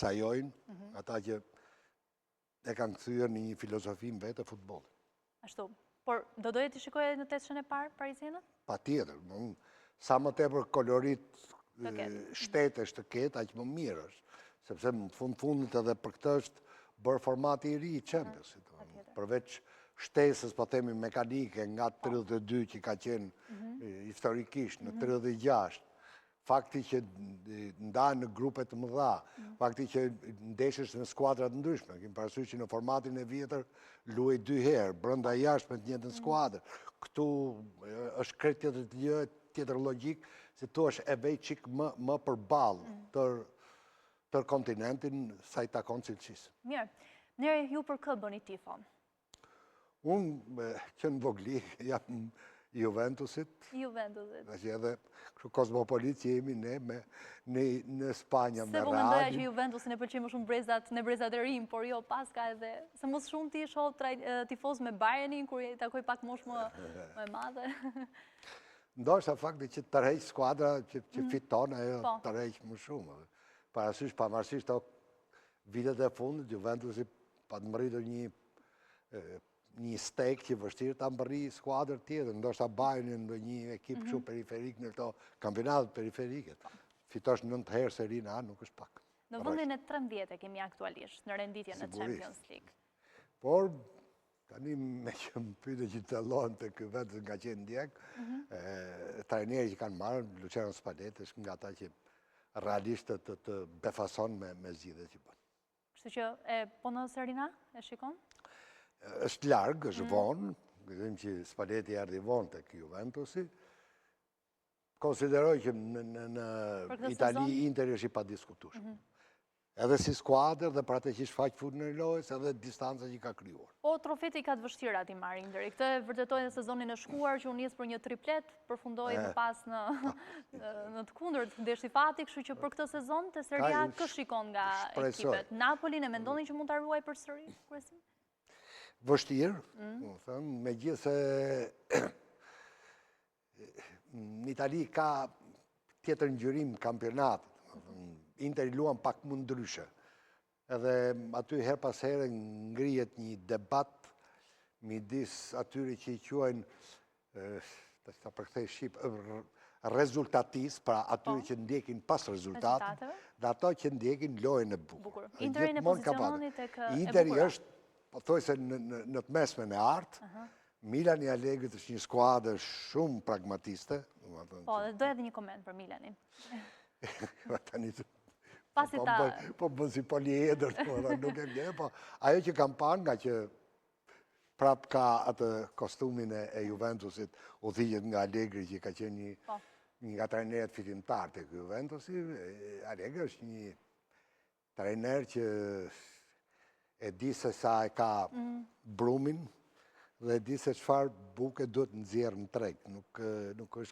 sajojnë, ata që e kanë kthyer në një filozofi në vetë e futbollit. Ashtu. Por do doje të shikoje në tetëshën e parë Parizianët? Patjetër. Sa më tepër kolorit shtetesh të ketë, aq më mirë është. Sepse në fundit edhe për këtë është bërë formati i ri i Championsit. Përveç shtesës, po themi mekanike, nga 32 që ka qenë historikisht në 36, fakti që ndahen në grupe të mëdha, fakti që ndeshesh në skuadrat ndryshme, kemi parasysh që në formatin e vjetër luaj 2 herë, brenda jashtë me të njëjtën skuadër. Ktu është krejt tjetër logjik, se tu është e vej qik më përballë tër kontinentin sa i takon cilësisë. Mirë. Njëre ju për kë bëni tifo? Unë që në vogli jam Juventusit. Juventusit. Që edhe kosmopolit që jemi ne në Spanja me Se po mendoja që Juventusin e pëlqej më shumë brezat e rinj, por jo paska edhe se mos shumë ti shoh tifoz me Bayernin kur i takoj pak mosh më e madhe. Ndoshta fakti që tërheq skuadra që fiton ajo tërheq më shumë. Parasysh pavarësisht të vitet e fundit Juventusi pa të mbërritur një stek që vështirë ta mbërri skuadër tjetër, ndoshta Bayernin në një ekip kështu periferik në këto kampionatet periferike. Fitosh 9 herë serin A nuk është pak. Në vendin e 13 kemi aktualisht në renditjen në Champions League. Por tani me që më pyte që të llohen të ky vend nga qenë ndjek, trajnerë që kanë marrë, Luciano Spalletti është nga ata që realisht të befason me zgjidhjet që bën. Kështu që po në serin A e shikon? Është largë, është vonë, gëzim që Spalletti erdhi vonë tek Juventusi. Konsideroj që në Itali Interi është i padiskutueshëm. Edhe si skuadër dhe për atë që shfaq futën e lojës, edhe distanca që ka krijuar. Po trofet i ka të vështira ti marrë Interi. Këtë vërtetoi në sezonin e shkuar që u nis për një triplet, përfundoi më pas në të kundërt ndeshti fati, kështu që për këtë sezon te Seria A kë shikon nga ekipet? Napolin e mendonin që mund ta ruaj përsëri kryesin? Vështirë, megjithëse në Itali ka tjetër ngjyrim kampionat. Interi luan pak më ndryshe. Edhe aty her pas here ngrihet një debat midis atyre që i quajnë ta përkthej shqip rezultatist, pra atyre që ndjekin pas rezultat, dhe ato që ndjekin lojën e bukur. Interi në pozicionin tek e Interi është, po thoj se në të mesmen e artë, Milani i Allegrit është një skuadër shumë pragmatiste. Po, dhe doja edhe një koment për Milanin. Po bën si poliedër, nuk e vjen, po ajo që kam parë nga që prap ka atë kostumin e Juventusit, udhëhiqet nga Allegri që ka qenë një nga trajnerët fitimtar tek Juventusi. Allegri është një trajner që e di se sa e ka brumin dhe e di se çfarë buke duhet nxjerrë në treg. Nuk është